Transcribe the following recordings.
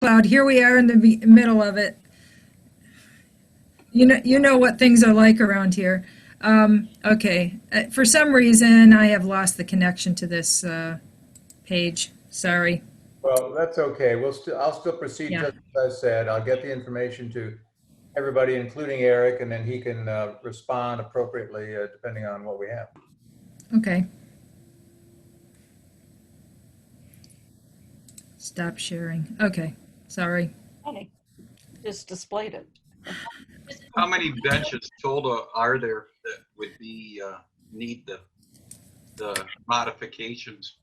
Cloud, here we are in the middle of it. You know what things are like around here. Okay, for some reason, I have lost the connection to this page. Sorry. Well, that's okay. I'll still proceed Yeah. just as I said. I'll get the information to everybody, including Eric, and then he can respond appropriately depending on what we have. Okay. Stop sharing. Okay. Sorry. Funny. Just displayed it. How many benches total are there that would be, need the modifications?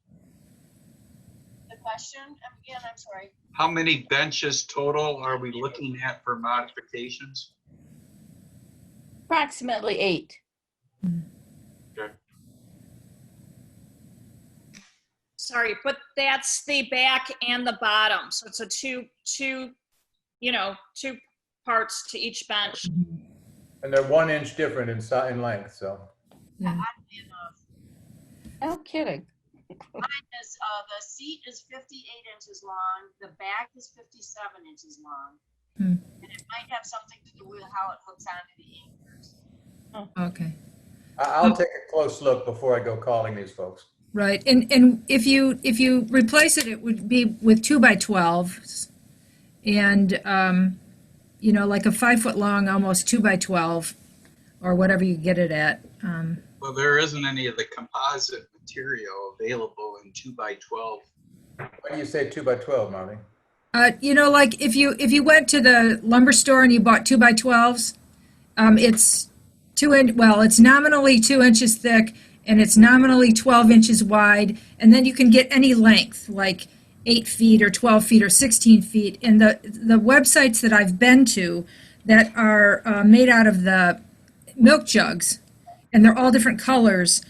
The question, again, I'm sorry. How many benches total are we looking at for modifications? Approximately 8. Okay. Sorry, but that's the back and the bottom. So it's a two parts to each bench. And they're 1 inch different in length, so. Yeah. Oddly enough, No kidding. mine is, the seat is 58 inches long, the back is 57 inches long. Hmm. And it might have something to do with how it hooks onto the anchors. Okay. I'll take a close look before I go calling these folks. Right. And if you replace it, it would be with 2x12s, and like a 5-foot long, almost 2x12, or whatever you get it at. Well, there isn't any of the composite material available in 2x12. Why do you say 2x12, Marty? Like if you went to the lumber store and you bought 2x12s, it's it's nominally 2 inches thick and it's nominally 12 inches wide, and then you can get any length, like 8 feet or 12 feet or 16 feet. And the websites that I've been to that are made out of the milk jugs, and they're all different colors,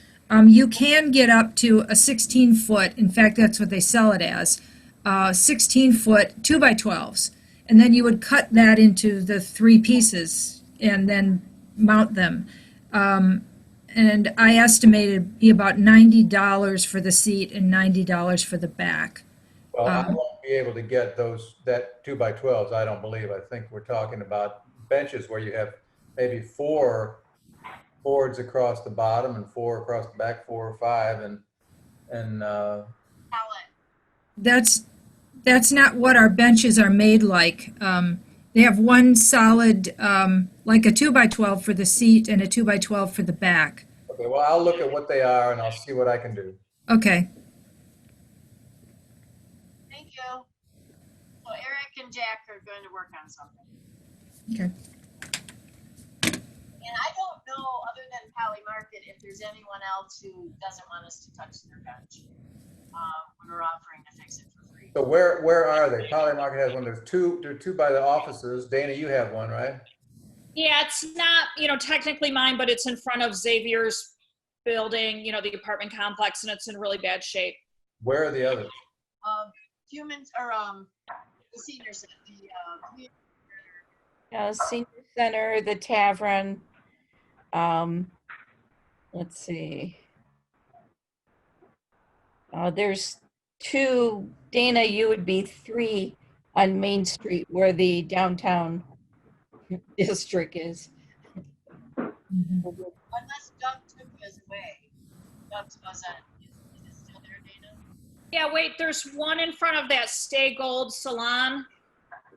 you can get up to a 16-foot. In fact, that's what they sell it as, 16-foot 2x12s. And then you would cut that into the 3 pieces and then mount them. And I estimate it'd be about $90 for the seat and $90 for the back. Well, I won't be able to get that 2x12s, I don't believe. I think we're talking about benches where you have maybe 4 boards across the bottom and 4 across the back, 4 or 5, and Pallet. That's not what our benches are made like. They have one solid, like a 2x12 for the seat and a 2x12 for the back. okay, well, I'll look at what they are and I'll see what I can do. Okay. Thank you. So Eric and Jack are going to work on something. Okay. And I don't know, other than Pally Market, if there's anyone else who doesn't want us to touch their bench. We're offering to fix it for free. So where are they? Poly Market has one. There are two by the offices. Dana, you have one, right? Yeah, it's not, technically mine, but it's in front of Xavier's building, the apartment complex, and it's in really bad shape. Where are the others? Humans or the senior center, Senior Center, the Tavern. Let's see. There's 2. Dana, you would be 3 on Main Street where the downtown district is. Mm-hmm. unless Doug took us away. Doug wasn't. Is it still there, Dana? Yeah, wait, there's one in front of that Stay Gold Salon,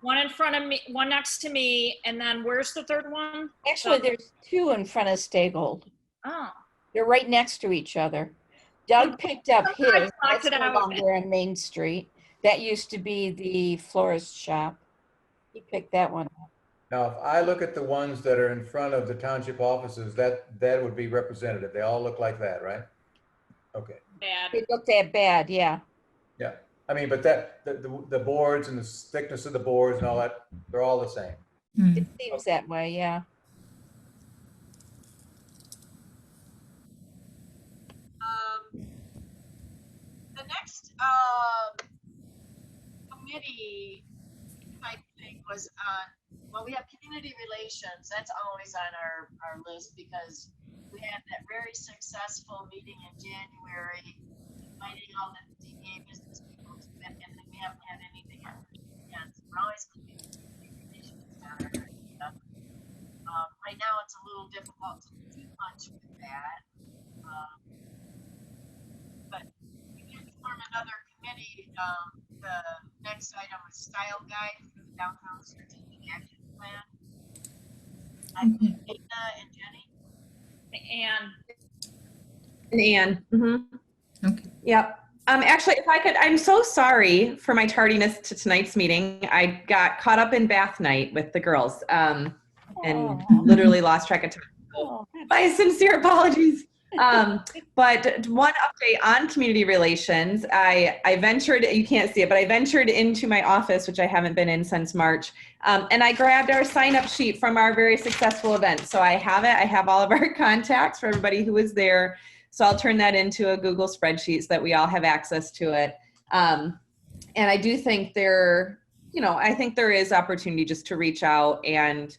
one in front of me, one next to me, and then where's the third one? Actually, there's 2 in front of Stay Gold. Oh, They're right next to each other. Doug picked up his. blocked That's it no out. longer on Main Street. That used to be the florist shop. He picked that one up. Now, if I look at the ones that are in front of the township offices, that would be representative. They all look like that, right? Okay. bad. They looked that bad, yeah. Yeah. I mean, but the boards and the thickness of the boards and all that, they're all the same. It seems that way, yeah. The next committee type thing was we have community relations. That's always on our list because we had that very successful meeting in January, inviting all the DDA business people to it, and then we haven't had anything yet. difficult to do much with that. But we can form another committee. The next item was style guide for the downtown strategic action plan. I put Dana and Jenny. And And Anne. Okay. Yep. Actually, if I could, I'm so sorry for my tardiness to tonight's meeting. I got caught up in bath night with the girls, and literally lost track of time. Oh, My sincere apologies. But one update on community relations, I ventured, you can't see it, but I ventured into my office, which I haven't been in since March, and I grabbed our sign-up sheet from our very successful event. So I have it. I have all of our contacts for everybody who was there. So I'll turn that into a Google spreadsheet so that we all have access to it. And I do think I think there is opportunity just to reach out and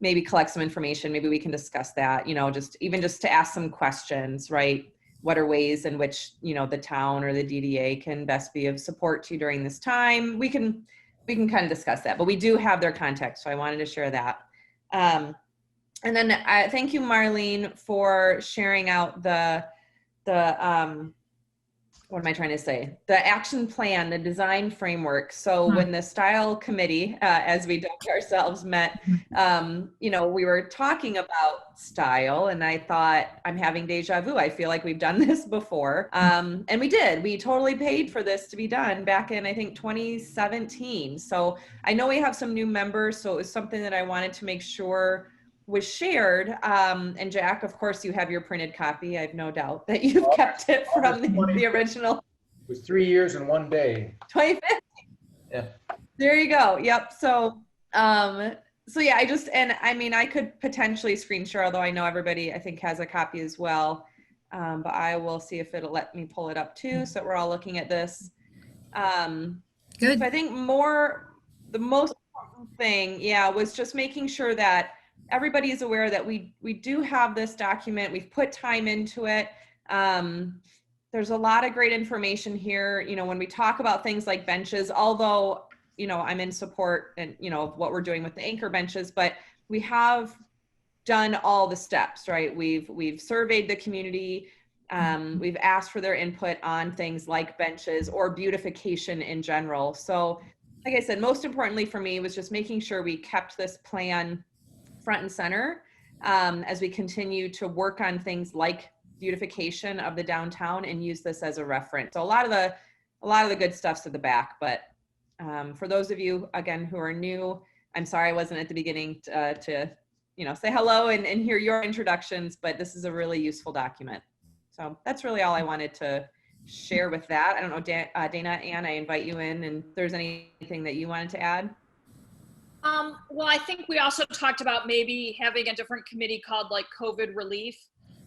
maybe collect some information. Maybe we can discuss that, just to ask some questions, right? What are ways in which, the town or the DDA can best be of support to you during this time? We can kind of discuss that, but we do have their contact. So I wanted to share that. And then thank you, Marlene, for sharing out the what am I trying to say? The action plan, the design framework. So when the style committee, as we dubbed ourselves, met, we were talking about style, and I thought, I'm having deja vu. I feel like we've done this before. And we did. We totally paid for this to be done back in, I think, 2017. So I know we have some new members, so it was something that I wanted to make sure was shared. And Jack, of course, you have your printed copy. I have no doubt that you've kept it from the original. It was 3 years and 1 day. 2015. Yeah. There you go. Yep. So yeah, I could potentially screen share, although I know everybody, I think, has a copy as well. But I will see if it'll let me pull it up too, so that we're all looking at this. Good. So I think the most important thing, was just making sure that everybody is aware that we do have this document. We've put time into it. There's a lot of great information here. When we talk about things like benches, although, I'm in support and, of what we're doing with the anchor benches, but we have done all the steps, right? We've surveyed the community. We've asked for their input on things like benches or beautification in general. So like I said, most importantly for me was just making sure we kept this plan front and center as we continue to work on things like beautification of the downtown and use this as a reference. So a lot of the good stuff's at the back, but for those of you, again, who are new, I'm sorry I wasn't at the beginning to say hello and hear your introductions, but this is a really useful document. So that's really all I wanted to share with that. I don't know, Dana, Ann, I invite you in, and if there's anything that you wanted to add. well, I think we also talked about maybe having a different committee called like COVID relief.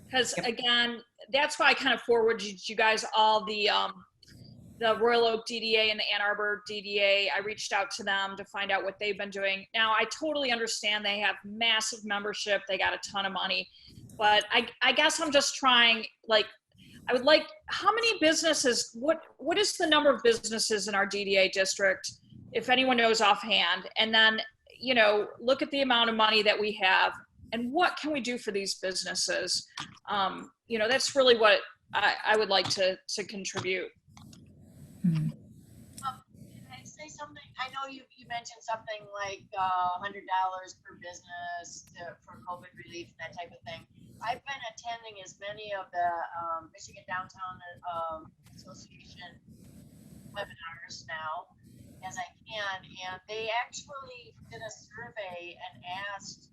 Because again, that's why I kind of forwarded you guys all the Royal Oak DDA and the Ann Arbor DDA. I reached out to them to find out what they've been doing. Now, I totally understand they have massive membership. They got a ton of money. But I guess I'm just trying, I would like, how many businesses, what is the number of businesses in our DDA district, if anyone knows offhand? And then, look at the amount of money that we have and what can we do for these businesses? That's really what I would like to contribute. Can I say something? I know you mentioned something like $100 per business for COVID relief, that type of thing. I've been attending as many of the Michigan Downtown Association webinars now as I can, and they actually did a survey and asked,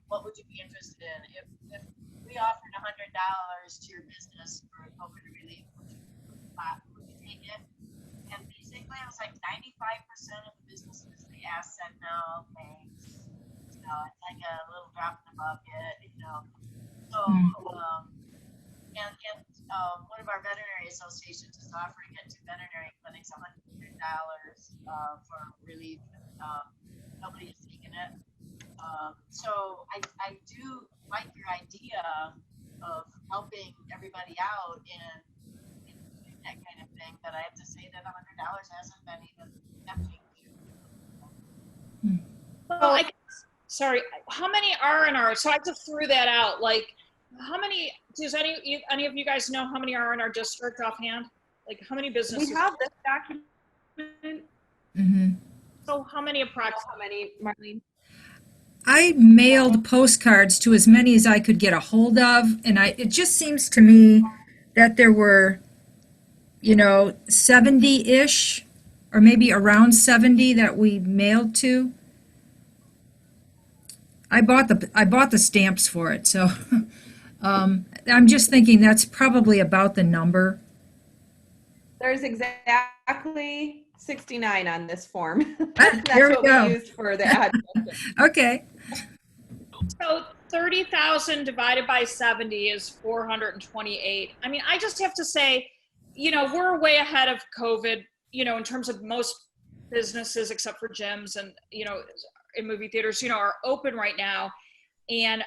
what would you be interested in? If we offered $100 to your business for COVID relief, would you take it? And basically, it was like 95% of the businesses they asked said no, thanks. It's like a little drop in the bucket, So, and one of our veterinary associations is offering it to veterinary clinics, $100 for relief. Nobody has taken it. So I do like your idea of helping everybody out in that kind of thing, but I have to say that $100 hasn't been even tempting. Well, sorry, how many are in our, so I just threw that out, like, how many, does any of you guys know how many are in our district offhand? Like, how many We businesses? have this document. Mhm. So how many How approximately? many, Marlene? I mailed postcards to as many as I could get a hold of, and it just seems to me that there were, 70-ish, or maybe around 70 that we mailed to. I bought the stamps for it, so I'm just thinking that's probably about the number. There's exactly 69 on this form. There That's we what go. we used for the ad. Okay. So 30,000 divided by 70 is 428. I mean, I just have to say, we're way ahead of COVID, in terms of most businesses except for gyms and, in movie theaters, are open right now. And,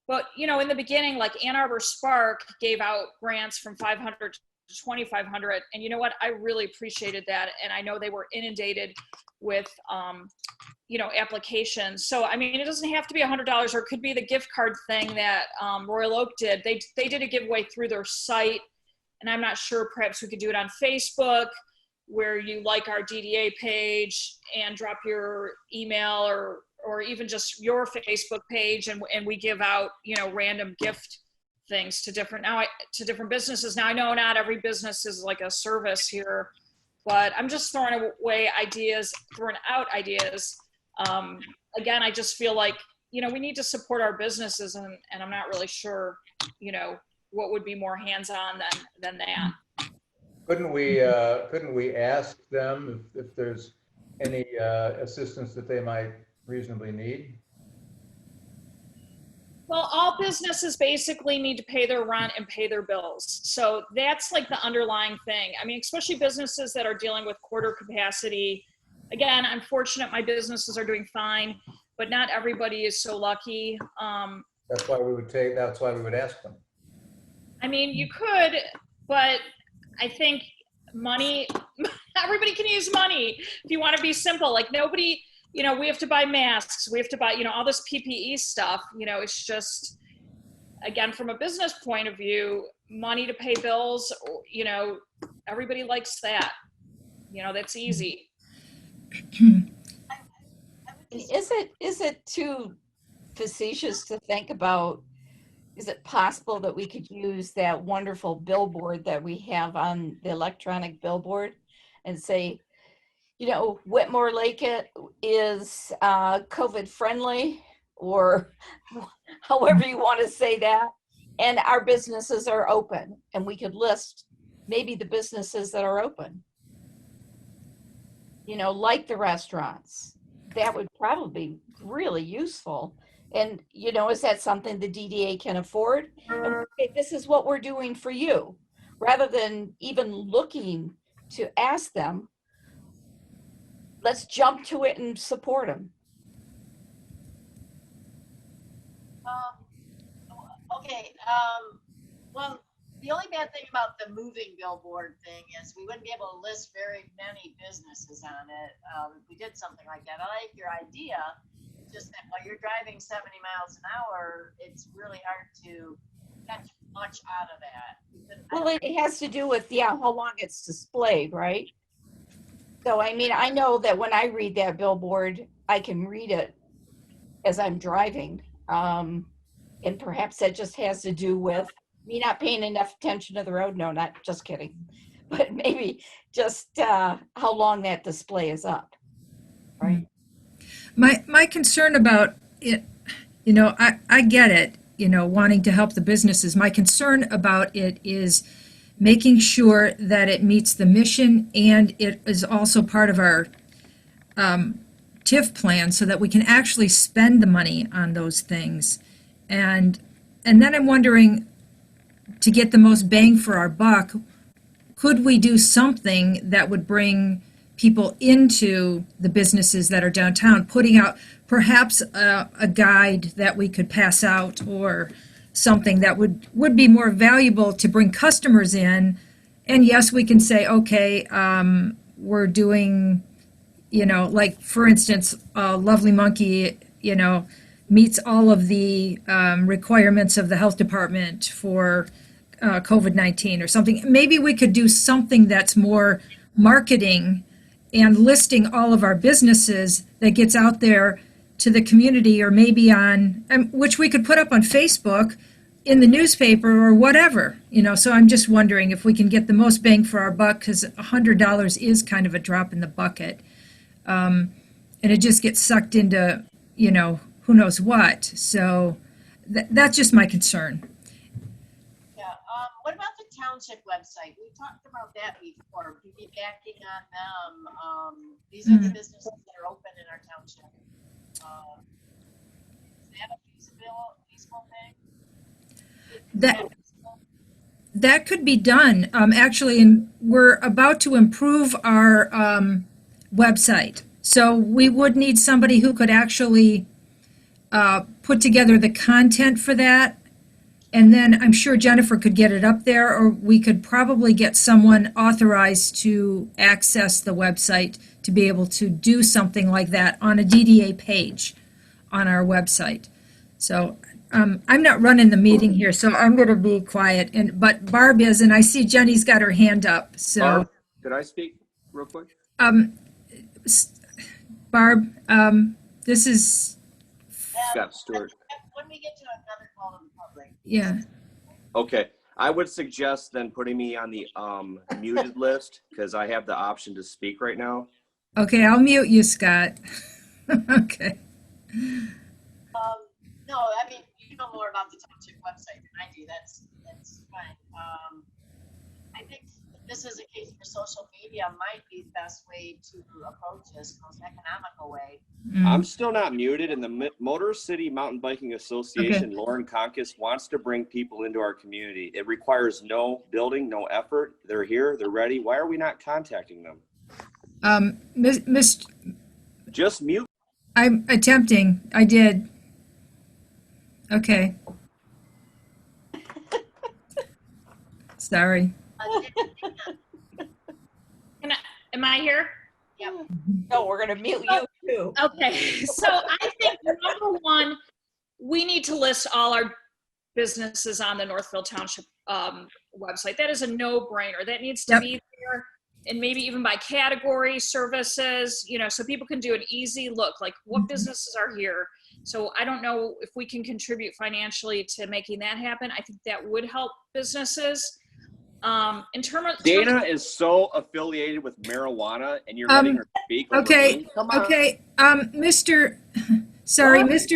but, in the beginning, like Ann Arbor Spark gave out grants from 500 to 2,500. And you know what? I really appreciated that. And I know they were inundated with, applications. So, I mean, it doesn't have to be $100, or it could be the gift card thing that Royal Oak did. They did a giveaway through their site, and I'm not sure, perhaps we could do it on Facebook, where you like our DDA page and drop your email or even just your Facebook page, and we give out, random gift things to different businesses. Now, I know not every business is like a service here, but I'm just throwing out ideas. Again, I just feel like, we need to support our businesses, and I'm not really sure, what would be more hands-on than that. Couldn't we ask them if there's any assistance that they might reasonably need? Well, all businesses basically need to pay their rent and pay their bills. So that's like the underlying thing. I mean, especially businesses that are dealing with quarter capacity. Again, I'm fortunate my businesses are doing fine, but not everybody is so lucky. That's why we would ask them. I mean, you could, but I think money, everybody can use money if you want to be simple. Like nobody, we have to buy masks. We have to buy, all this PPE stuff. It's just, again, from a business point of view, money to pay bills, everybody likes that. That's easy. Is it too facetious to think about, is it possible that we could use that wonderful billboard that we have on the electronic billboard and say, Whitmore Lake is COVID friendly, or however you want to say that, and our businesses are open, and we could list maybe the businesses that are open, like the restaurants. That would probably be really useful. And, is that something the DDA can afford? And okay, this is what we're doing for you, rather than even looking to ask them. Let's jump to it and support them. Okay, well, the only bad thing about the moving billboard thing is we wouldn't be able to list very many businesses on it if we did something like that. I like your idea, just that while you're driving 70 miles an hour, it's really hard to catch much out of that. Well, it has to do with, how long it's displayed, right? So, I mean, I know that when I read that billboard, I can read it as I'm driving. And perhaps that just has to do with me not paying enough attention to the road. No, not just kidding. But maybe just how long that display is up, right? My concern about it, I get it, wanting to help the businesses. My concern about it is making sure that it meets the mission, and it is also part of our TIF plan, so that we can actually spend the money on those things. And then I'm wondering, to get the most bang for our buck, could we do something that would bring people into the businesses that are downtown, putting out perhaps a guide that we could pass out, or something that would be more valuable to bring customers in. And yes, we can say, okay, we're doing, like, for instance, Lovely Monkey meets all of the requirements of the health department for COVID-19 or something. Maybe we could do something that's more marketing and listing all of our businesses that gets out there to the community, or maybe on, which we could put up on Facebook, in the newspaper or whatever, so I'm just wondering if we can get the most bang for our buck, because $100 is kind of a drop in the bucket. And it just gets sucked into, who knows what. So that's just my concern. Yeah, what about the township website? We talked about that before, piggybacking on them. These are the businesses that are open in our township. Is that a feasible thing? That could be done, actually, and we're about to improve our website. So we would need somebody who could actually put together the content for that. And then I'm sure Jennifer could get it up there, or we could probably get someone authorized to access the website to be able to do something like that on a DDA page on our website. So I'm not running the meeting here, so I'm going to be quiet. But Barb is, and I see Jenny's got her hand up. So, Barb, could I speak real quick? Barb, this is, Scott Stewart. When we get to another call to the public. yeah. Okay, I would suggest then putting me on the muted list, because I have the option to speak right now. Okay, I'll mute you, Scott. Okay. No, I mean, you know more about the township website than I do. That's fine. I think this is a case where social media might be the best way to approach this, most economical way. I'm still not muted, and the Motor City Mountain Biking Association, Lauren Conkis, wants to bring people into our community. It requires no building, no effort. They're here, they're ready. Why are we not contacting them? Just mute. I'm attempting. I did. Okay. Sorry. Am I here? No, we're gonna mute you too. Okay, so I think number one, we need to list all our businesses on the Northfield Township website. That is a no-brainer. That needs to be there, and maybe even by category, services, so people can do an easy look, like what businesses are here. So I don't know if we can contribute financially to making that happen. I think that would help businesses. In terms of Dana is so affiliated with marijuana, and you're letting her speak. Okay. Come on. Okay. Mr.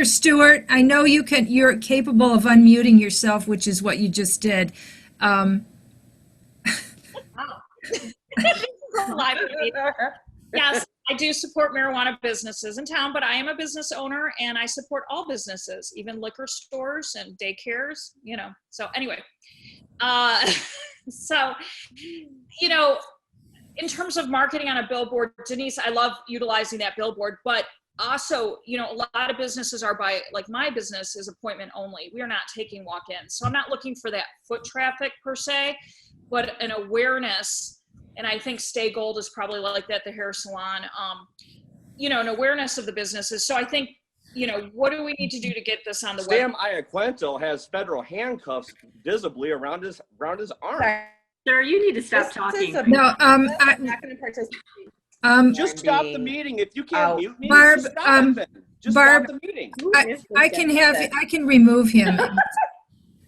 Stewart, I know you're capable of unmuting yourself, which is what you just did. Yes, I do support marijuana businesses in town, but I am a business owner and I support all businesses, even liquor stores and daycares, So anyway, in terms of marketing on a billboard, Denise, I love utilizing that billboard, but also, a lot of businesses are like my business is appointment only. We are not taking walk-ins. So I'm not looking for that foot traffic per se, but an awareness. And I think Stay Gold is probably like that, the hair salon, an awareness of the businesses. So I think, what do we need to do to get this on the web? Sam Iaquinto has federal handcuffs visibly around his arm. Sir, you need to stop talking. No, I'm not going to participate. Just stop the meeting. If you can't mute me, Barb, just stop it. Just Barb, stop the meeting. I can remove him.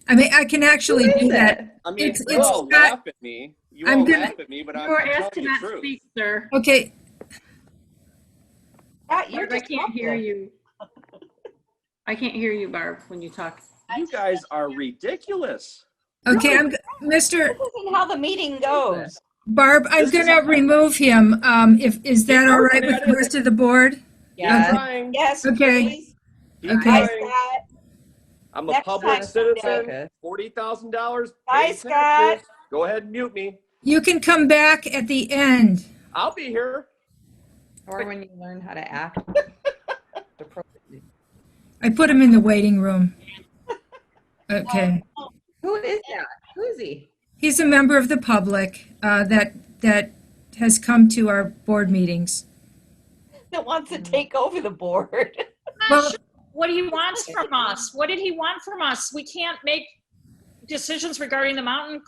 I mean, I can actually do that. I mean, It's you all not- laugh at me. You all laugh at me, but I'm You are telling asked to you the not truth. speak, sir. Okay. You're I just can't hear muffled. you. I can't hear you, Barb, when you talk. You guys are ridiculous. Okay, Mr. This isn't how the meeting goes. Barb, I'm gonna remove him. Is that all right with the rest of the board? Keep trying. Yes, Okay. please. Keep Okay. Hi, trying. Scott. I'm a Next public time. citizen. Okay. $40,000. Hi, pay Scott. taxes. Go ahead and mute me. You can come back at the end. I'll be here. Or when you learn how to act appropriately. I put him in the waiting room. Okay. Who is that? Who is he? He's a member of the public that has come to our board meetings. That wants to take over the board. Well, what he wants from us. What did he want from us? We can't make decisions regarding the mountain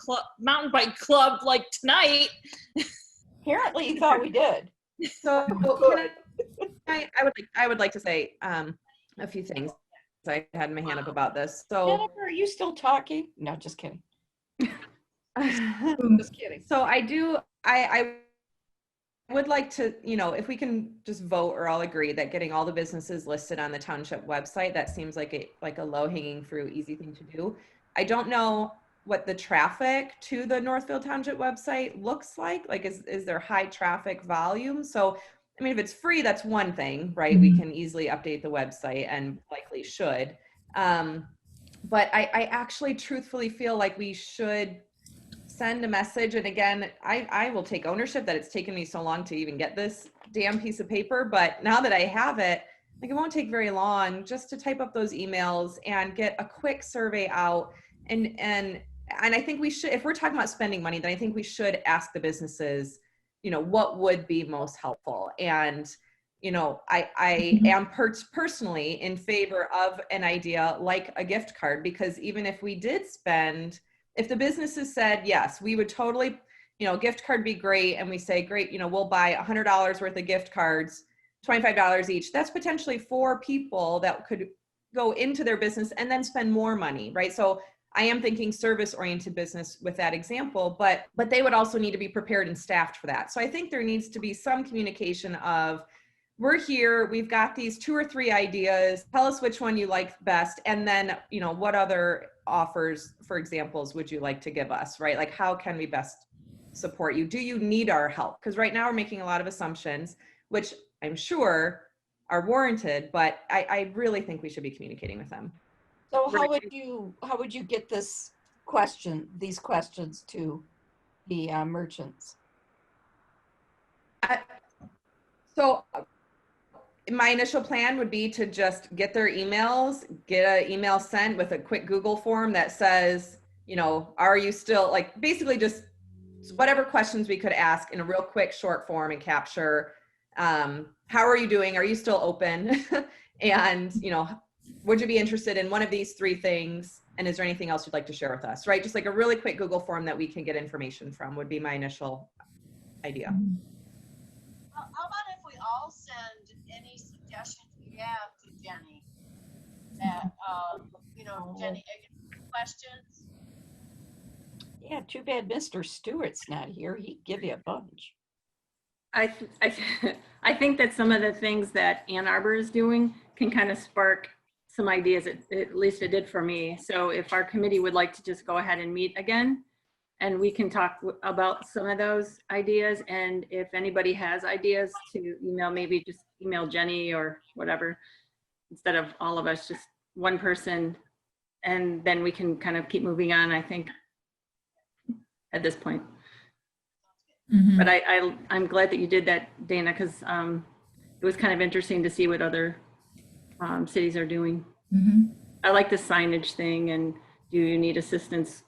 bike club like tonight. Apparently he thought we did. So I would like to say a few things. I had my hand up about this. So Jennifer, are you still talking? No, just kidding. Just kidding. So I would like to, if we can just vote or all agree that getting all the businesses listed on the township website, that seems like a low hanging fruit, easy thing to do. I don't know what the traffic to the Northfield Township website looks like. Like, is there high traffic volume? So, I mean, if it's free, that's one thing, right? We can easily update the website and likely should. But I actually truthfully feel like we should send a message. And again, I will take ownership that it's taken me so long to even get this damn piece of paper. But now that I have it, like, it won't take very long just to type up those emails and get a quick survey out. And I think we should, if we're talking about spending money, then I think we should ask the businesses, what would be most helpful. And, I am personally in favor of an idea like a gift card, because even if we did spend, if the businesses said, yes, we would totally, gift card be great. And we say, great, we'll buy $100 worth of gift cards, $25 each. That's potentially 4 people that could go into their business and then spend more money, right? So I am thinking service-oriented business with that example, but they would also need to be prepared and staffed for that. So I think there needs to be some communication of, we're here, we've got these 2 or 3 ideas, tell us which one you like best, and then, what other offers, for examples, would you like to give us, right? Like, how can we best support you? Do you need our help? Because right now we're making a lot of assumptions, which I'm sure are warranted, but I really think we should be communicating with them. So how would you get these questions to the merchants? So my initial plan would be to just get their emails, get an email sent with a quick Google form that says, are you still, like, basically just whatever questions we could ask in a real quick short form and capture, how are you doing? Are you still open? And, would you be interested in one of these 3 things? And is there anything else you'd like to share with us, right? Just like a really quick Google form that we can get information from would be my initial idea. How about if we all send any suggestions we have to Jenny? That, Jenny, questions? Yeah, too bad Mr. Stewart's not here. He'd give you a bunch. I think that some of the things that Ann Arbor is doing can kind of spark some ideas, at least it did for me. So if our committee would like to just go ahead and meet again, and we can talk about some of those ideas, and if anybody has ideas to email, maybe just email Jenny or whatever, instead of all of us, just one person, and then we can kind of keep moving on, I think, at this point. Mhm. But I'm glad that you did that, Dana, because it was kind of interesting to see what other cities are doing. Mhm. I like the signage thing, and do you need assistance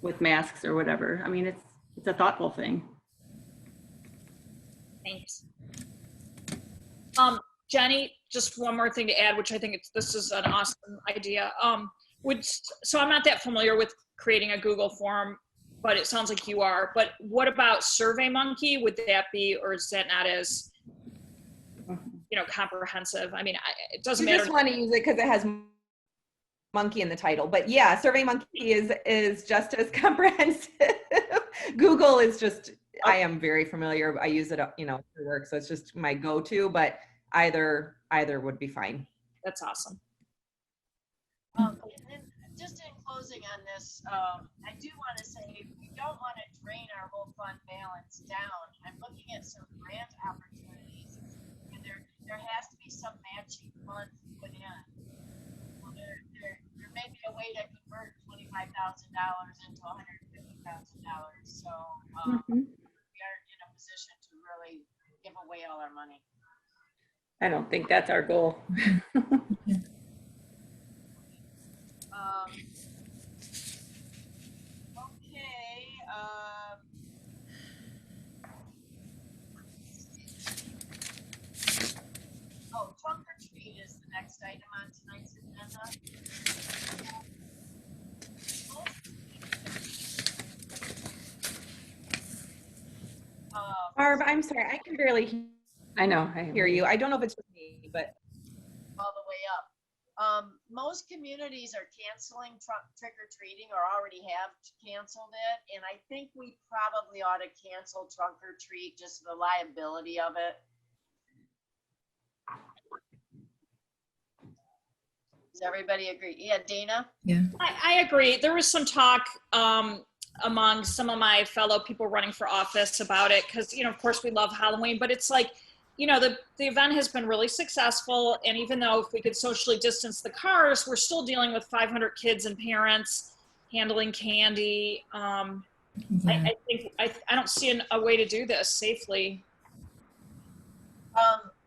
with masks or whatever? I mean, it's a thoughtful thing. Thanks. Jenny, just one more thing to add, which I think this is an awesome idea. So I'm not that familiar with creating a Google form, but it sounds like you are. But what about SurveyMonkey? Would that be, or is that not as, comprehensive? I mean, it doesn't matter. You just want to use it because it has monkey in the title, but yeah, SurveyMonkey is just as comprehensive. Google is just, I am very familiar. I use it, for work, so it's just my go-to. But either would be fine. That's awesome. And just in closing on this, I do want to say we don't want to drain our whole fund balance down. I'm looking at some grant opportunities, and there has to be some matching funds put in. Well, there may be a way to convert $25,000 into $150,000. So we are in a position to really give away all our money. I don't think that's our goal. Okay. Trunk or treat is the next item on tonight's Barb, I'm sorry, I can barely I know. hear you. I don't know if it's just me, but all the way up. Most communities are canceling trick or treating or already have canceled it. And I think we probably ought to cancel trunk or treat, just the liability of it. Does everybody agree? Yeah, Dana? Yeah. I agree. There was some talk among some of my fellow people running for office about it because, of course we love Halloween, but it's like, the event has been really successful. And even though if we could socially distance the cars, we're still dealing with 500 kids and parents handling candy. Yeah. I think I don't see a way to do this safely.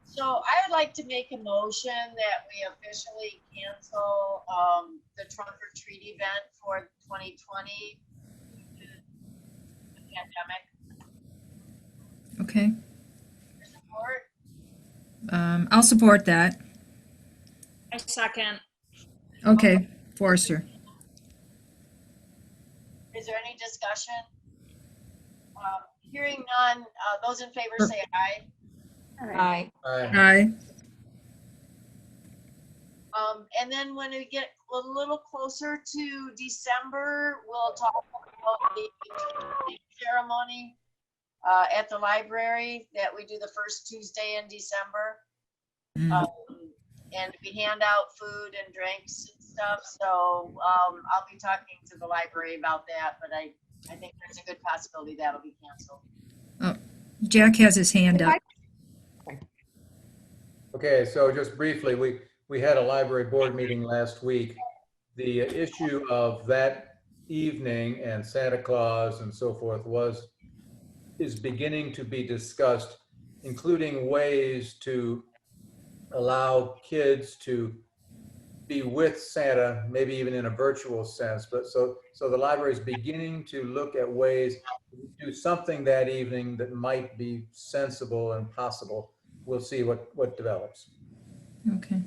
So I would like to make a motion that we officially cancel the trunk or treat event for 2020 due to the pandemic. Okay. For support? I'll support that. I second. Okay, Forrester. Is there any discussion? Hearing none, those in favor say aye. Aye. Aye. And then when we get a little closer to December, we'll talk about the ceremony at the library that we do the first Tuesday in December. And we hand out food and drinks and stuff. So I'll be talking to the library about that, but I think there's a good possibility that'll be canceled. Oh, Jack has his hand up. Okay, so just briefly, we had a library board meeting last week. The issue of that evening and Santa Claus and so forth is beginning to be discussed, including ways to allow kids to be with Santa, maybe even in a virtual sense. But so the library is beginning to look at ways to do something that evening that might be sensible and possible. We'll see what develops. Okay.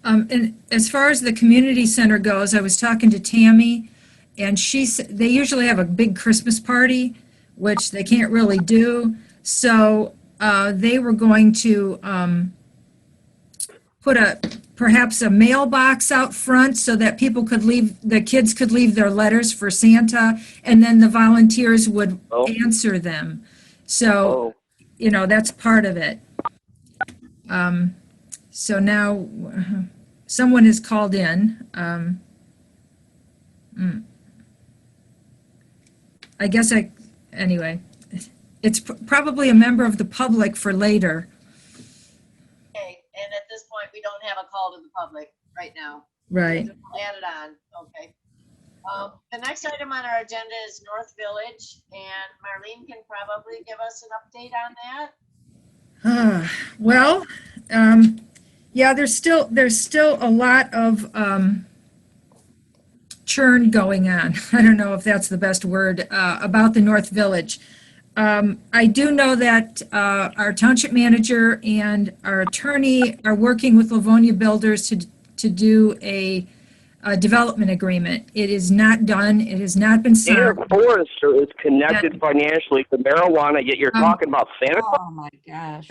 And as far as the community center goes, I was talking to Tammy, and they usually have a big Christmas party, which they can't really do. So they were going to put perhaps a mailbox out front so that the kids could leave their letters for Santa, and then the volunteers would answer them. So, that's part of it. So now someone has called in. I guess anyway, it's probably a member of the public for later. Okay, and at this point, we don't have a call to the public right now. Right. We'll add it on, okay. The next item on our agenda is North Village, and Marlene can probably give us an update on that. Well, yeah, there's still a lot of churn going on. I don't know if that's the best word about the North Village. I do know that our township manager and our attorney are working with Livonia Builders to do a development agreement. It is not done. It has not been signed. Mayor Forrester is connected financially to marijuana, yet you're talking about Santa Claus? Oh my gosh.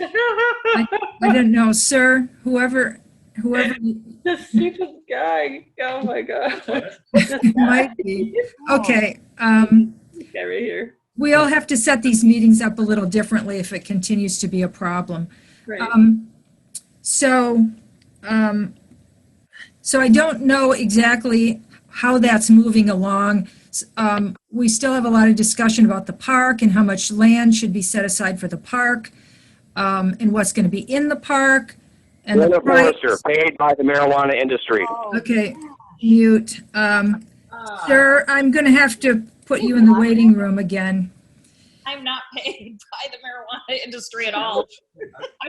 I don't know, sir. Whoever the stupid guy. Oh my god. might be. Okay. This guy right here. We all have to set these meetings up a little differently if it continues to be a problem. Right. So I don't know exactly how that's moving along. We still have a lot of discussion about the park and how much land should be set aside for the park, and what's going to be in the park. And the price. Forrester, paid by the marijuana industry. Okay, mute. Sir, I'm going to have to put you in the waiting room again. I'm not paid by the marijuana industry at all.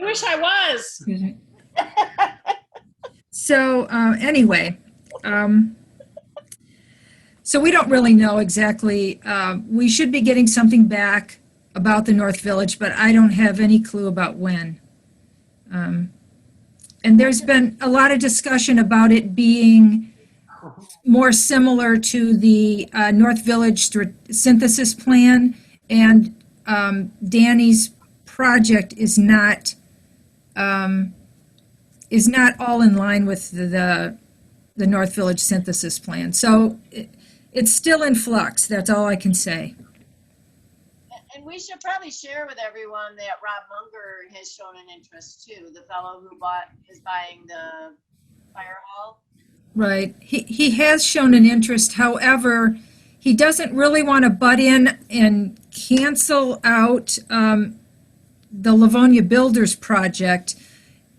I wish I was. Excuse me. So anyway, so we don't really know exactly. We should be getting something back about the North Village, but I don't have any clue about when. And there's been a lot of discussion about it being more similar to the North Village synthesis plan, and Danny's project is not all in line with the North Village synthesis plan. So it's still in flux. That's all I can say. And we should probably share with everyone that Rob Munger has shown an interest too, the fellow who is buying the fire hall. Right. He has shown an interest. However, he doesn't really want to butt in and cancel out the Livonia Builders project.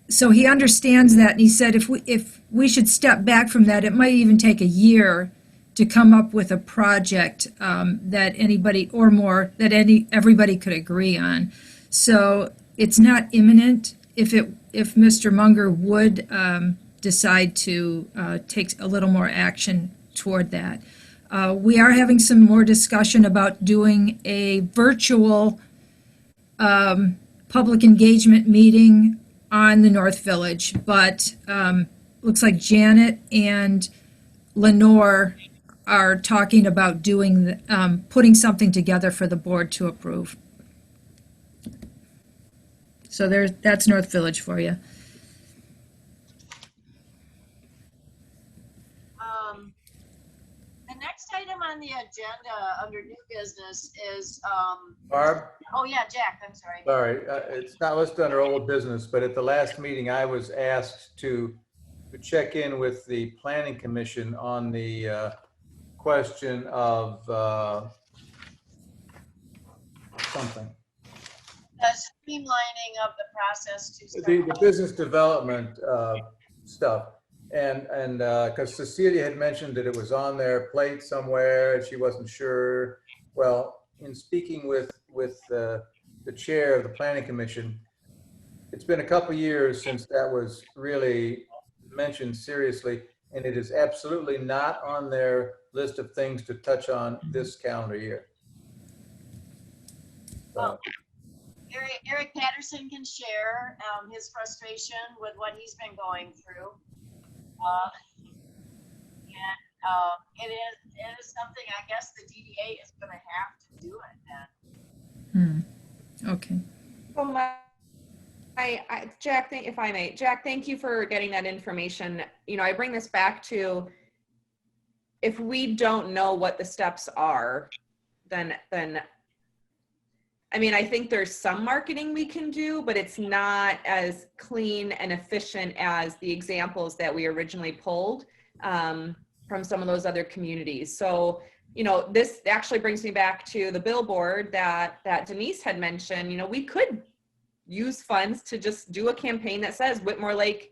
So he understands that, and he said if we should step back from that, it might even take a year to come up with a project that anybody or more that everybody could agree on. So it's not imminent. If Mr. Munger would decide to take a little more action toward that. We are having some more discussion about doing a virtual public engagement meeting on the North Village, but looks like Janet and Lenore are talking about doing putting something together for the board to approve. So that's North Village for you. The next item on the agenda under new business is, Barb? oh yeah, Jack, I'm sorry. Sorry, it's not listed under old business, but at the last meeting, I was asked to check in with the planning commission on the question of something. The streamlining of the process to. The business development stuff. And because Cecilia had mentioned that it was on their plate somewhere and she wasn't sure. Well, in speaking with the chair of the planning commission, it's been a couple of years since that was really mentioned seriously, and it is absolutely not on their list of things to touch on this calendar year. So, Eric Patterson can share his frustration with what he's been going through. It is something I guess the DDA is going to have to do it then. Okay. Well, Jack, if I may, Jack, thank you for getting that information. You know, I bring this back to, if we don't know what the steps are, then I mean, I think there's some marketing we can do, but it's not as clean and efficient as the examples that we originally pulled from some of those other communities. So, you know, this actually brings me back to the billboard that Denise had mentioned. You know, we could use funds to just do a campaign that says Whitmore Lake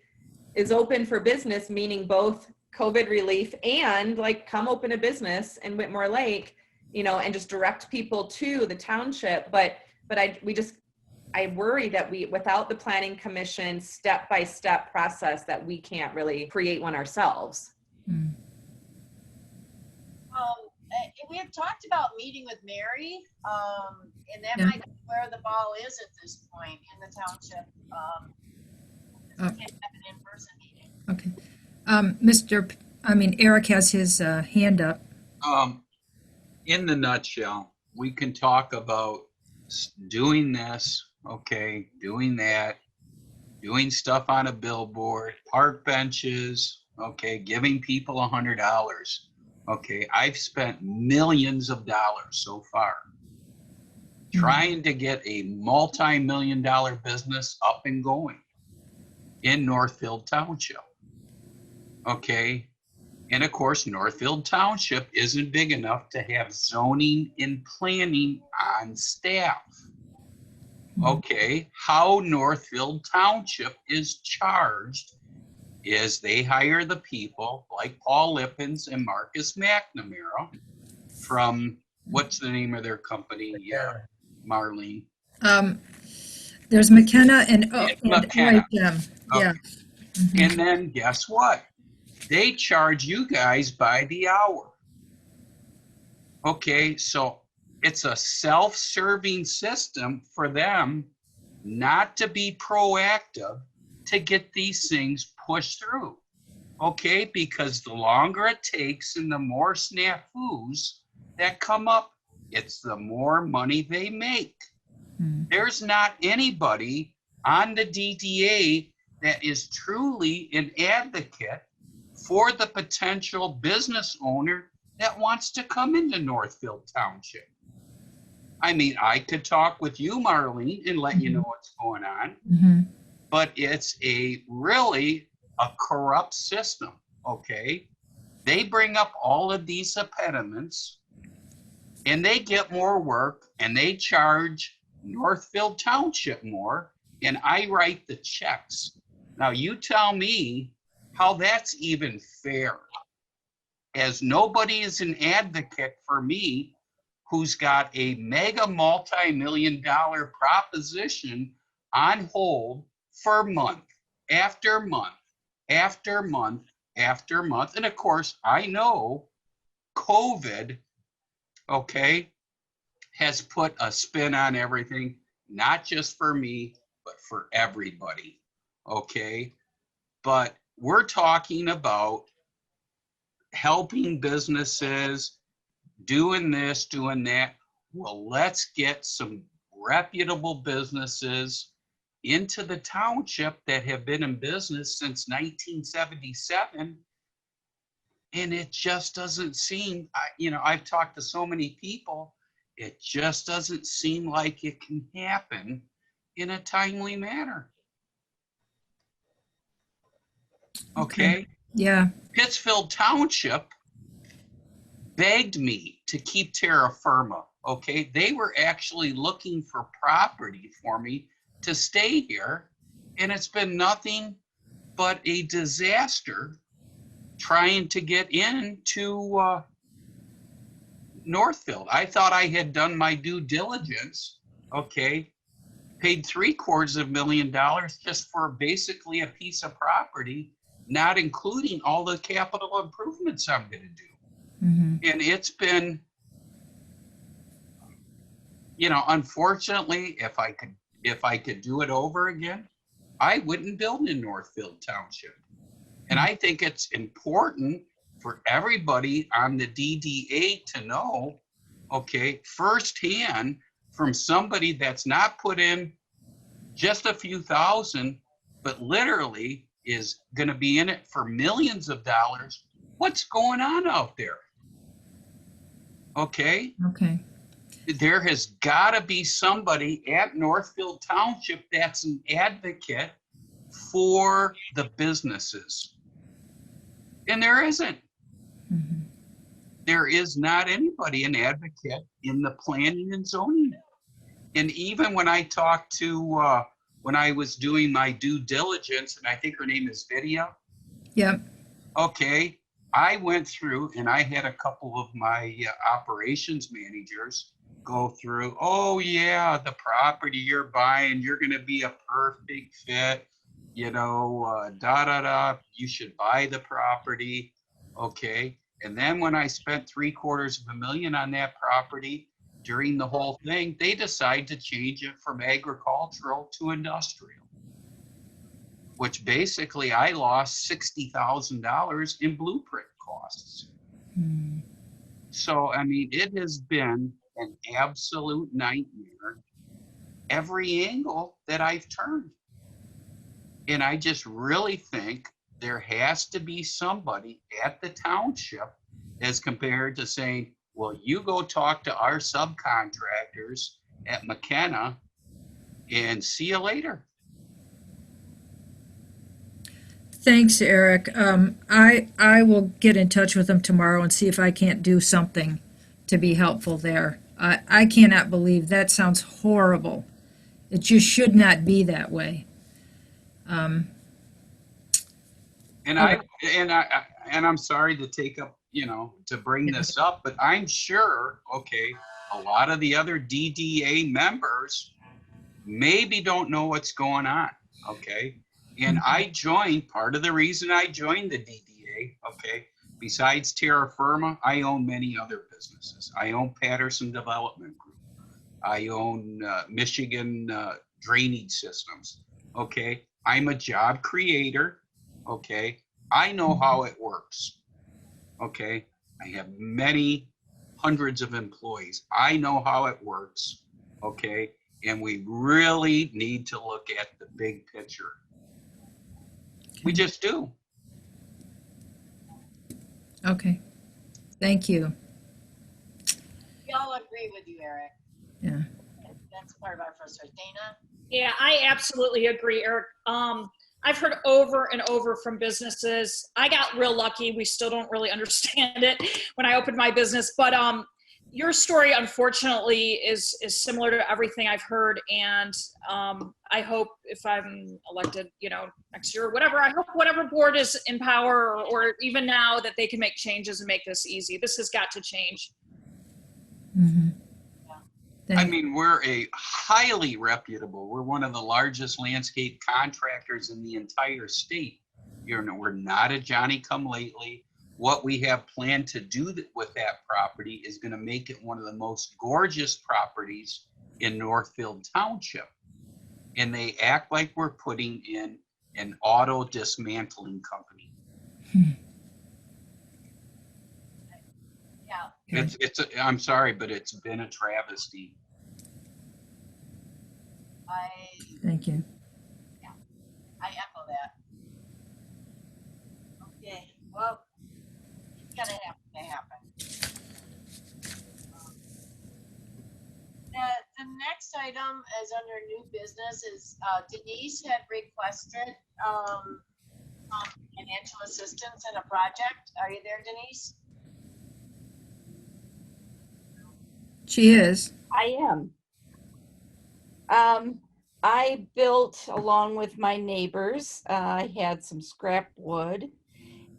is open for business, meaning both COVID relief and like come open a business in Whitmore Lake, you know, and just direct people to the township. But I worry that without the planning commission step-by-step process, that we can't really create one ourselves. We have talked about meeting with Mary, and that might be where the ball is at this point in the township. We can't have an in-person meeting. Okay. Eric has his hand up. In the nutshell, we can talk about doing this, okay, doing that, doing stuff on a billboard, park benches, okay, giving people $100. Okay, I've spent millions of dollars so far trying to get a multi-million-dollar business up and going in Northfield Township. Okay, and of course, Northfield Township isn't big enough to have zoning and planning on staff. Okay, how Northfield Township is charged is they hire the people like Paul Lippens and Marcus McNamara from, what's the name of their company? Yeah, Marlene. There's McKenna and McKenna. Yeah. Mm-hmm. And then guess what? They charge you guys by the hour. Okay, so it's a self-serving system for them not to be proactive to get these things pushed through. Okay, because the longer it takes and the more snafus that come up, it's the more money they make. There's not anybody on the DDA that is truly an advocate for the potential business owner that wants to come into Northfield Township. I mean, I could talk with you, Marlene, and let you know what's going on, but it's really a corrupt system, okay? They bring up all of these impediments and they get more work and they charge Northfield Township more, and I write the checks. Now you tell me how that's even fair, as nobody is an advocate for me who's got a mega multi-million-dollar proposition on hold for month after month after month after month. And of course, I know COVID, okay, has put a spin on everything, not just for me, but for everybody, okay? But we're talking about helping businesses, doing this, doing that. Well, let's get some reputable businesses into the township that have been in business since 1977. And it just doesn't seem, I've talked to so many people, it just doesn't seem like it can happen in a timely manner. Okay? Yeah. Pittsfield Township begged me to keep terra firma, okay? They were actually looking for property for me to stay here, and it's been nothing but a disaster trying to get into Northfield. I thought I had done my due diligence, okay? Paid $750,000 just for basically a piece of property, not including all the capital improvements I'm gonna do. And it's been, unfortunately, if I could do it over again, I wouldn't build in Northfield Township. And I think it's important for everybody on the DDA to know, okay, firsthand from somebody that's not put in just a few thousand, but literally is going to be in it for millions of dollars, what's going on out there? Okay? Okay. There has got to be somebody at Northfield Township that's an advocate for the businesses. And there isn't. There is not anybody an advocate in the planning and zoning. And even when I talked to, when I was doing my due diligence, and I think her name is Vidya. Yep. Okay, I went through and I had a couple of my operations managers go through, oh yeah, the property you're buying, you're gonna be a perfect fit, you should buy the property, okay? And then when I spent $750,000 on that property, during the whole thing, they decide to change it from agricultural to industrial, which basically I lost $60,000 in blueprint costs. So, I mean, it has been an absolute nightmare every angle that I've turned. And I just really think there has to be somebody at the township as compared to saying, well, you go talk to our subcontractors at McKenna and see you later. Thanks, Eric. I will get in touch with them tomorrow and see if I can't do something to be helpful there. I cannot believe that sounds horrible. It just should not be that way. And I'm sorry to take up, to bring this up, but I'm sure, okay, a lot of the other DDA members maybe don't know what's going on, okay? And part of the reason I joined the DDA, okay, besides terra firma, I own many other businesses. I own Patterson Development Group. I own Michigan Drainage Systems, okay? I'm a job creator, okay? I know how it works, okay? I have many hundreds of employees. I know how it works, okay? And we really need to look at the big picture. We just do. Okay, thank you. We all agree with you, Eric. Yeah. That's part of our frustration. Dana? Yeah, I absolutely agree, Eric. I've heard over and over from businesses. I got real lucky. We still don't really understand it when I opened my business, but your story, unfortunately, is similar to everything I've heard. And I hope if I'm elected, next year, or whatever, I hope whatever board is in power, or even now, that they can make changes and make this easy. This has got to change. Mm-hmm. I mean, we're a highly reputable, we're one of the largest landscape contractors in the entire state. We're not a Johnny come lately. What we have planned to do with that property is going to make it one of the most gorgeous properties in Northfield Township. And they act like we're putting in an auto dismantling company. Yeah, I'm sorry, but it's been a travesty. Thank you. I echo that. Okay, well, it's gonna have to happen. The next item is under new business is Denise had requested financial assistance in a project. Are you there, Denise? She is. I am. I built along with my neighbors. I had some scrap wood,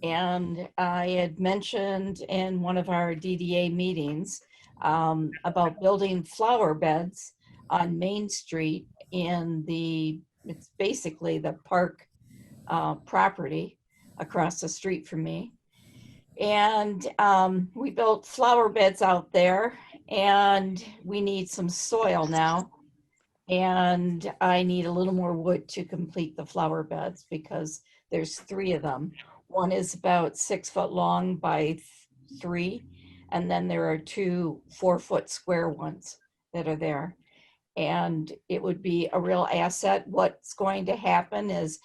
and I had mentioned in one of our DDA meetings about building flower beds on Main Street it's basically the park property across the street from me. And we built flower beds out there, and we need some soil now. And I need a little more wood to complete the flower beds because there's 3 of them. One is about 6 foot long by 3, and then there are 2 4-foot square ones that are there. And it would be a real asset. What's going to happen is,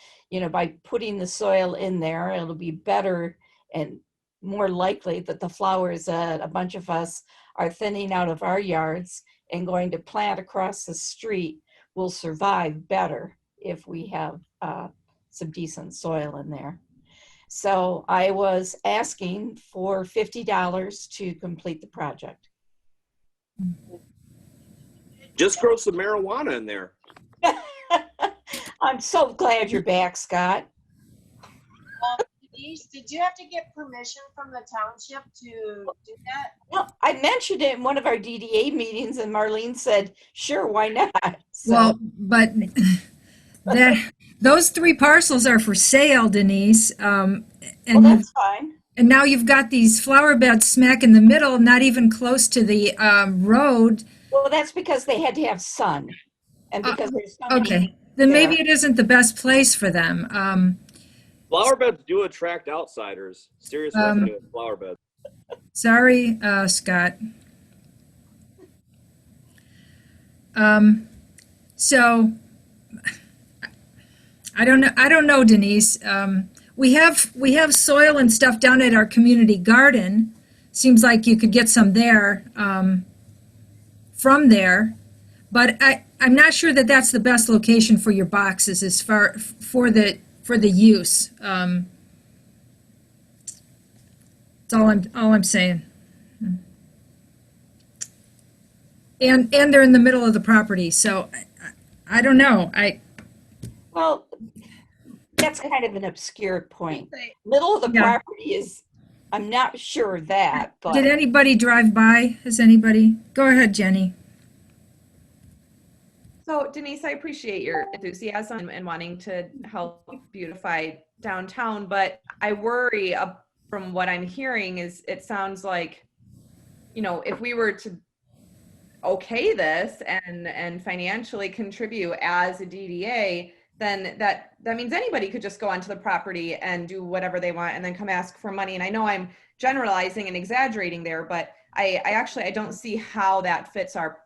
by putting the soil in there, it'll be better and more likely that the flowers that a bunch of us are thinning out of our yards and going to plant across the street will survive better if we have some decent soil in there. So I was asking for $50 to complete the project. Just grow some marijuana in there. I'm so glad you're back, Scott. Denise, did you have to get permission from the township to do that? Well, I mentioned it in one of our DDA meetings, and Marlene said, sure, why not? So, Well, but those 3 parcels are for sale, Denise. well, that's fine. And now you've got these flower beds smack in the middle, not even close to the road. Well, that's because they had to have sun. And because there's so many Okay, then maybe there. it isn't the best place for them. Flower beds do attract outsiders. Serious revenue with flower beds. Sorry, Scott. So I don't know, Denise. We have soil and stuff down at our community garden. Seems like you could get some there, from there. But I'm not sure that that's the best location for your boxes as far for the use. That's all I'm saying. And they're in the middle of the property, so I don't know. Well, that's kind of an obscure point. Middle of the Yeah. property is, I'm not sure that, but. Did anybody drive by? Has anybody? Go ahead, Jenny. So Denise, I appreciate your enthusiasm and wanting to help beautify downtown, but I worry from what I'm hearing is it sounds like, if we were to okay this and financially contribute as a DDA, then that means anybody could just go onto the property and do whatever they want and then come ask for money. And I know I'm generalizing and exaggerating there, but I don't see how that fits our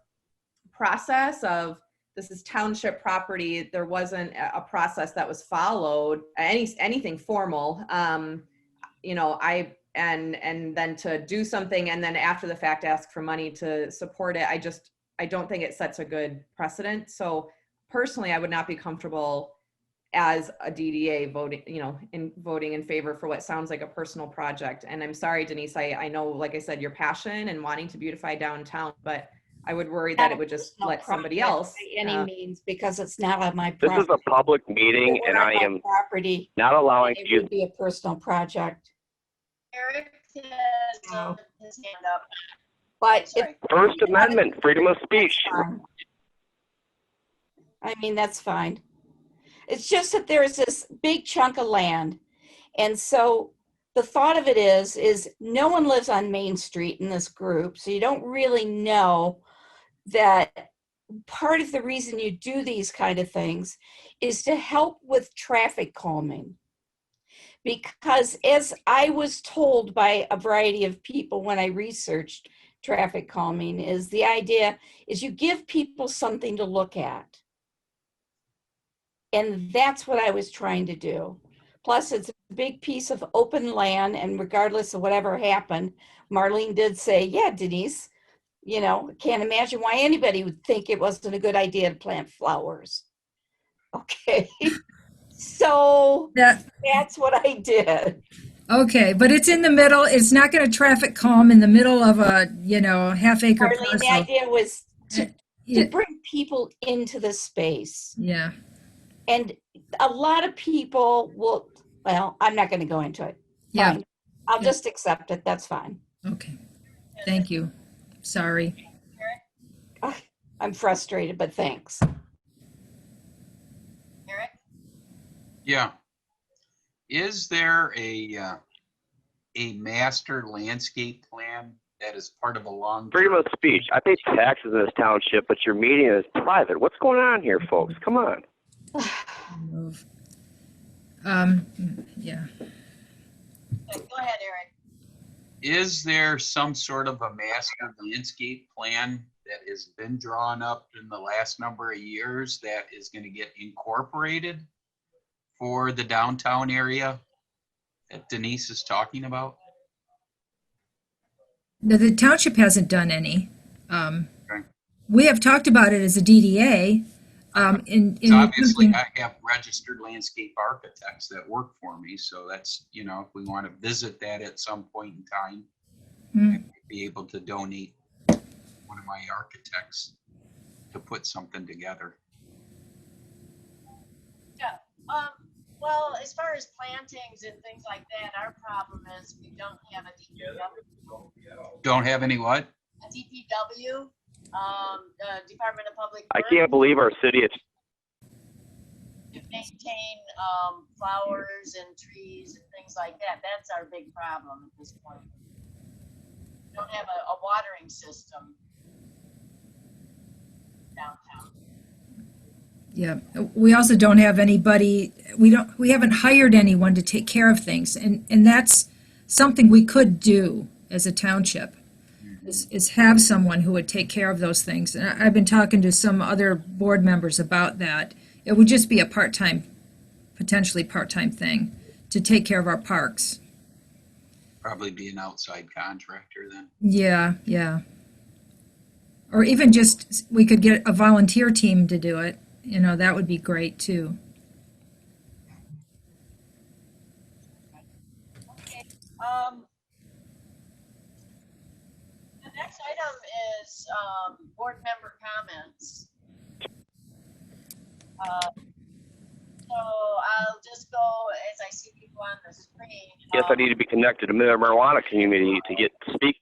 process of this is township property. There wasn't a process that was followed, anything formal. You know, and then to do something and then after the fact ask for money to support it, I don't think it sets a good precedent. So personally, I would not be comfortable as a DDA voting in favor for what sounds like a personal project. And I'm sorry, Denise, I know, like I said, your passion and wanting to beautify downtown, but I would worry that it would just let somebody else. By any means, because it's not on my This property. is a public meeting If it and were I on my am property, not allowing it you. would be a personal project. Eric has his hand up. But if Sorry. First Amendment, freedom of speech. fine. I mean, that's fine. It's just that there's this big chunk of land. And so the thought of it is no one lives on Main Street in this group. So you don't really know that part of the reason you do these kind of things is to help with traffic calming. Because as I was told by a variety of people when I researched traffic calming, is the idea is you give people something to look at. And that's what I was trying to do. Plus, it's a big piece of open land, and regardless of whatever happened, Marlene did say, yeah, Denise, you know, can't imagine why anybody would think it wasn't a good idea to plant flowers. Okay. So that's what I did. Okay, but it's in the middle. It's not going to traffic calm in the middle of a, half-acre Marlene, the parcel. idea was to Yeah, bring people into the space. yeah, And a lot of people will, well, I'm not going to go into it. yeah. Fine. I'll Yeah. just accept it. That's fine. Okay, thank you. Sorry. I'm frustrated, but thanks. Eric? Yeah. Is there a master landscape plan that is part of a long? Freedom of speech. I pay taxes in this township, but your meeting is private. What's going on here, folks? Come on. Move. Yeah. Go ahead, Eric. Is there some sort of a master landscape plan that has been drawn up in the last number of years that is going to get incorporated for the downtown area that Denise is talking about? The township hasn't done any. Okay. We have talked about it as a DDA. So obviously I have registered landscape architects that work for me. So that's, if we want to visit that at some point in time, I might be able to donate one of my architects to put something together. Yeah. Well, as far as plantings and things like that, our problem is we don't have a DPW. Don't have any what? A DPW, Department of Public I Works. can't believe our city is To maintain flowers and trees and things like that. That's our big problem at this point. We don't have a watering system downtown. Yeah, we also don't have anybody, we haven't hired anyone to take care of things. And that's something we could do as a township, is have someone who would take care of those things. And I've been talking to some other board members about that. It would just be a potentially part-time thing to take care of our parks. Probably be an outside contractor then. Yeah, yeah. Or even just, we could get a volunteer team to do it. That would be great too. Okay. The next item is board member comments. So I'll just go as I see people on the screen. Yes, I need to be connected to the marijuana community to get to speak.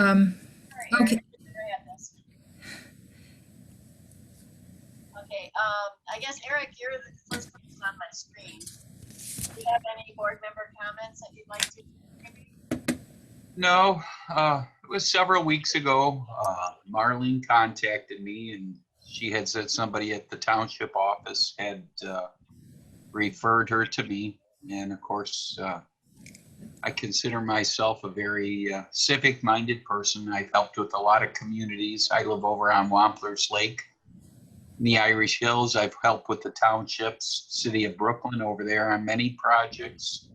Okay. Okay, I guess Eric, you're the first person on my screen. Do you have any board member comments that you'd like to contribute? No, it was several weeks ago. Marlene contacted me and she had said somebody at the township office had referred her to me. And of course, I consider myself a very civic-minded person. I've helped with a lot of communities. I live over on Wampler's Lake in the Irish Hills. I've helped with the townships, city of Brooklyn over there on many projects.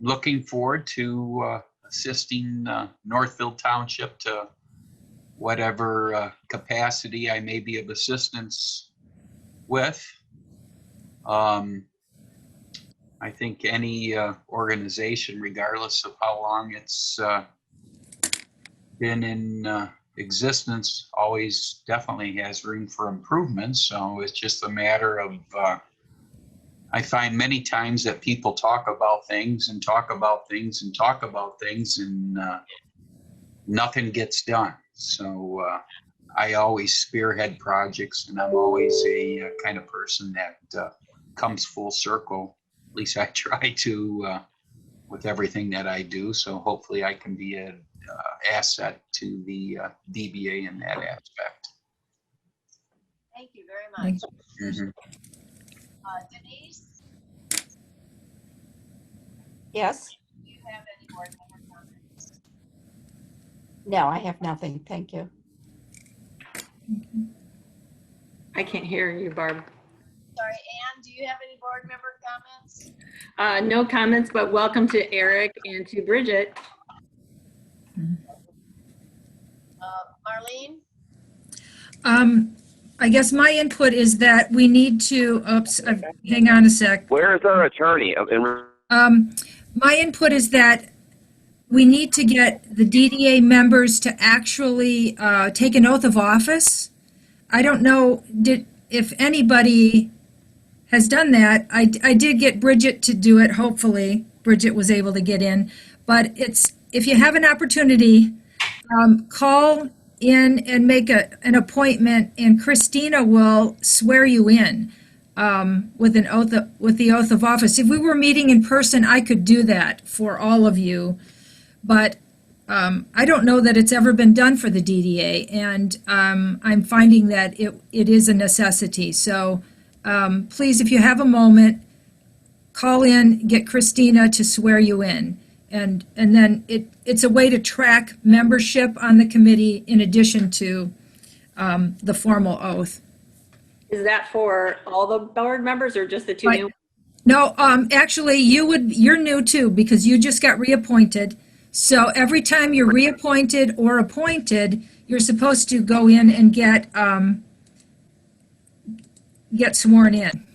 Looking forward to assisting Northfield Township to whatever capacity I may be of assistance with. I think any organization, regardless of how long it's been in existence, always definitely has room for improvement. So it's just a matter of, I find many times that people talk about things and talk about things and talk about things and nothing gets done. So I always spearhead projects, and I'm always a kind of person that comes full circle. At least I try to with everything that I do. So hopefully I can be an asset to the DBA in that aspect. Thank you very much. Mhm. Denise, Yes? do you have any board member comments? No, I have nothing. Thank you. I can't hear you, Barb. Sorry, Ann, do you have any board member comments? No comments, but welcome to Eric and to Bridget. Marlene? I guess my input is that we need to, hang on a sec. Where is our attorney? My input is that we need to get the DDA members to actually take an oath of office. I don't know if anybody has done that. I did get Bridget to do it, hopefully. Bridget was able to get in. But if you have an opportunity, call in and make an appointment, and Christina will swear you in with the oath of office. If we were meeting in person, I could do that for all of you, but I don't know that it's ever been done for the DDA, and I'm finding that it is a necessity. So please, if you have a moment, call in, get Christina to swear you in. And then it's a way to track membership on the committee in addition to the formal oath. Is that for all the board members or just the two Right. new? No, actually, you're new too, because you just got reappointed. So every time you're reappointed or appointed, you're supposed to go in and get sworn in.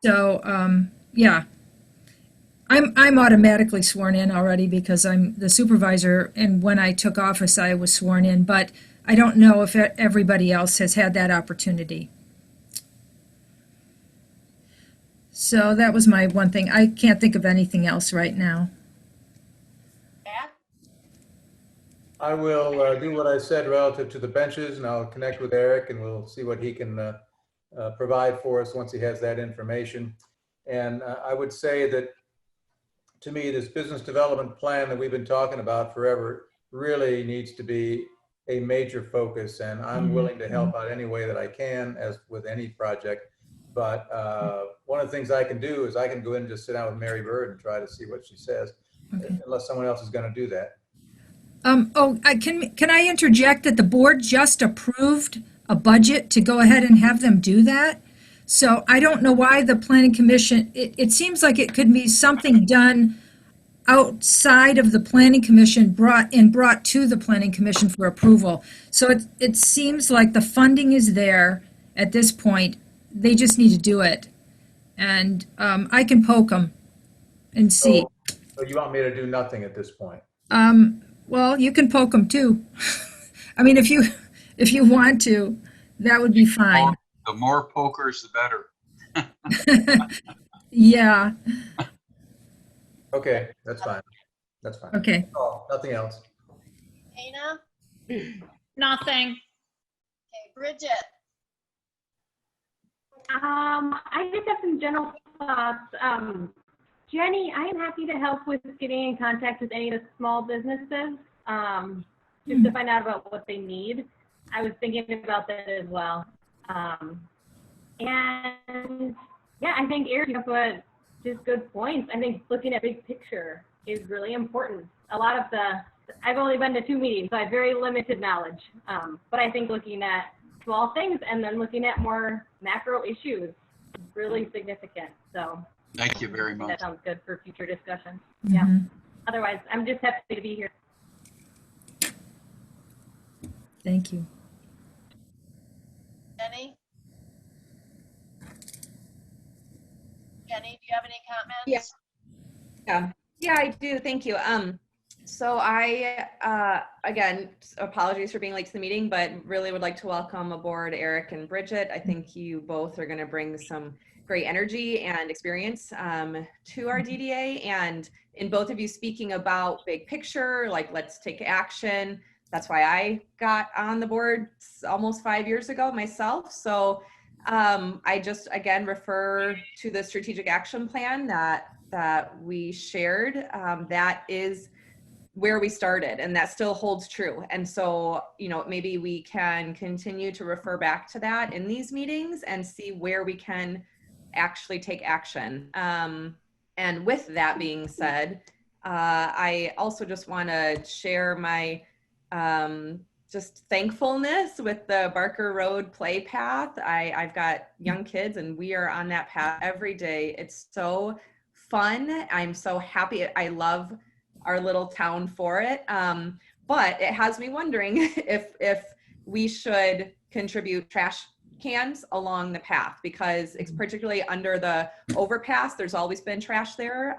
So, yeah. I'm automatically sworn in already because I'm the supervisor, and when I took office, I was sworn in, but I don't know if everybody else has had that opportunity. So that was my one thing. I can't think of anything else right now. Pat? I will do what I said relative to the benches, and I'll connect with Eric, and we'll see what he can provide for us once he has that information. And I would say that, to me, this business development plan that we've been talking about forever really needs to be a major focus, and I'm willing to help out any way that I can, as with any project. But one of the things I can do is I can go in and just sit down with Mary Bird and try to see what she says, Okay. unless someone else is going to do that. Can I interject that the board just approved a budget to go ahead and have them do that? So I don't know why the planning commission, it seems like it could be something done outside of the planning commission brought to the planning commission for approval. So it seems like the funding is there at this point. They just need to do it. And I can poke them and see. So you want me to do nothing at this point? Well, you can poke them too. I mean, if you want to, that would be fine. The more pokers, the better. Yeah, Okay, that's fine. That's fine. okay. Oh, nothing else. Dana? Nothing. Okay, Bridget? I just have some general thoughts. Jenny, I am happy to help with getting in contact with any of the small businesses, just to find out about what they need. I was thinking about that as well. And yeah, I think Eric, you have just good points. I think looking at big picture is really important. A lot of I've only been to 2 meetings, so I have very limited knowledge. But I think looking at small things and then looking at more macro issues is really significant. So Thank you very that much. sounds good for future discussion. Mhm. Yeah. Otherwise, I'm just happy to be here. Thank you. Jenny? Jenny, do you have any comments? Yeah, I do. Thank you. So I, again, apologies for being late to the meeting, but really would like to welcome aboard Eric and Bridget. I think you both are going to bring some great energy and experience to our DDA. And in both of you speaking about big picture, like let's take action. That's why I got on the board almost 5 years ago myself. So I just, again, refer to the strategic action plan that we shared. That is where we started, and that still holds true. And so, you know, maybe we can continue to refer back to that in these meetings and see where we can actually take action. And with that being said, I also just want to share my just thankfulness with the Barker Road play path. I've got young kids and we are on that path every day. It's so fun. I'm so happy. I love our little town for it. But it has me wondering if we should contribute trash cans along the path, because it's particularly under the overpass, there's always been trash there.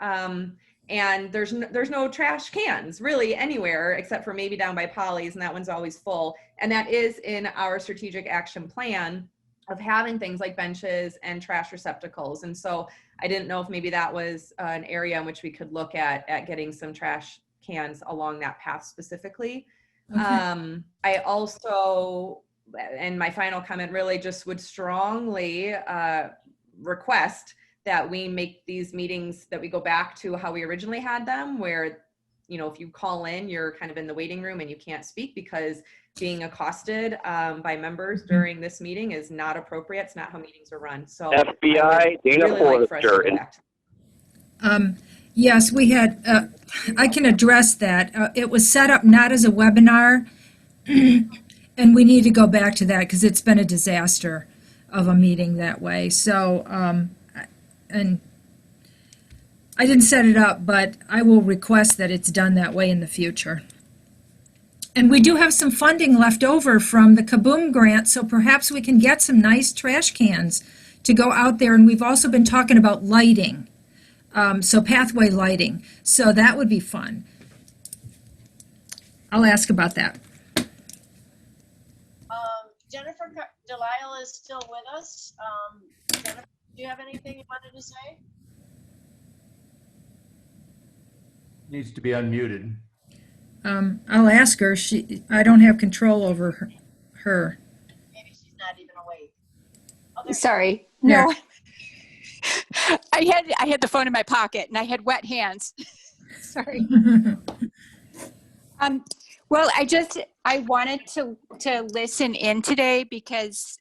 And there's no trash cans really anywhere except for maybe down by Polly's, and that one's always full. And that is in our strategic action plan of having things like benches and trash receptacles. And so I didn't know if maybe that was an area in which we could look at getting some trash cans along that path specifically. Okay. I also, and my final comment, really just would strongly request that we make these meetings, that we go back to how we originally had them, where, you know, if you call in, you're kind of in the waiting room and you can't speak because being accosted by members during this meeting is not appropriate. It's not how meetings are run. So FBI, Dana really like for us to go back to. Yes, we had, I can address that. It was set up not as a webinar, and we need to go back to that because it's been a disaster of a meeting that way. So, and I didn't set it up, but I will request that it's done that way in the future. And we do have some funding left over from the Kaboom grant, so perhaps we can get some nice trash cans to go out there. And we've also been talking about lighting, so pathway lighting. So that would be fun. I'll ask about that. Jennifer Delisle is still with us. Jennifer, do you have anything you wanted to say? Needs to be unmuted. I'll ask her. I don't have control over her. Maybe she's not even awake. Oh, there- Sorry, There. no. I had the phone in my pocket and I had wet hands. Sorry. Well, I wanted to listen in today because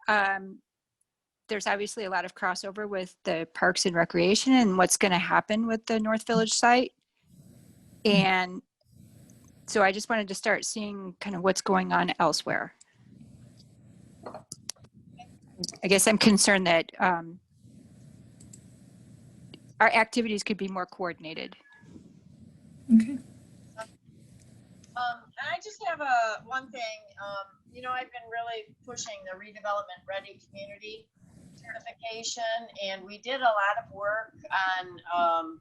there's obviously a lot of crossover with the Parks and Recreation and what's going to happen with the North Village site. And so I just wanted to start seeing kind of what's going on elsewhere. I guess I'm concerned that our activities could be more coordinated. Okay. I just have one thing. You know, I've been really pushing the redevelopment ready community certification, and we did a lot of work on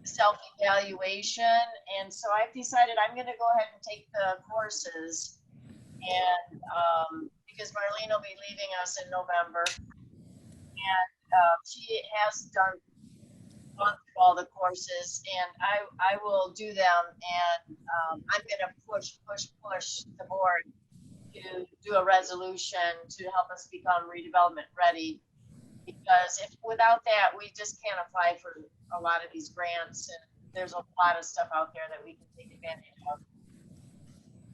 self-evaluation, and so I've decided I'm going to go ahead and take the courses, and because Marlene will be leaving us in November, and she has gone through all the courses, and I will do them, and I'm going to push the board to do a resolution to help us become redevelopment ready, because if without that we just can't apply for a lot of these grants, and there's a lot of stuff out there that we can take advantage of.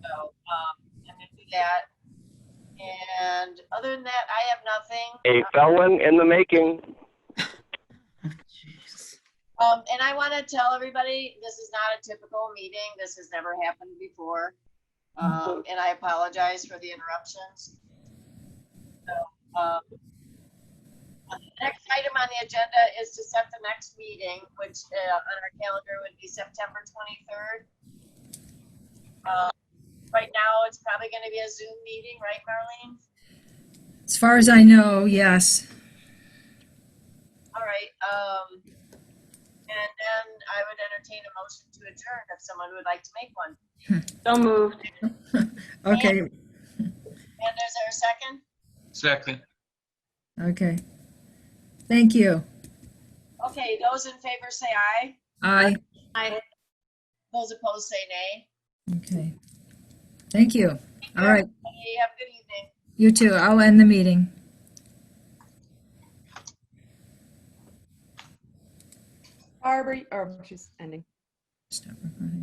So I'm going to do that, and other than that I have nothing. A felon in the making. And I want to tell everybody, this is not a typical meeting. This has never happened before. And I apologize for the interruptions. So, the next item on the agenda is to set the next meeting, which on our calendar would be September 23rd. Right now, it's probably going to be a Zoom meeting, right, Marlene? As far as I know, yes. All right. And then I would entertain a motion to adjourn if someone would like to make one. So moved. Okay, And is there a second? Second. okay. Thank you. Okay, those in favor say aye. Aye. Aye. Those opposed say nay. Okay. Thank you. All right. Okay, have a good evening. You too. I'll end the meeting. Barbara, or she's ending. Stop recording.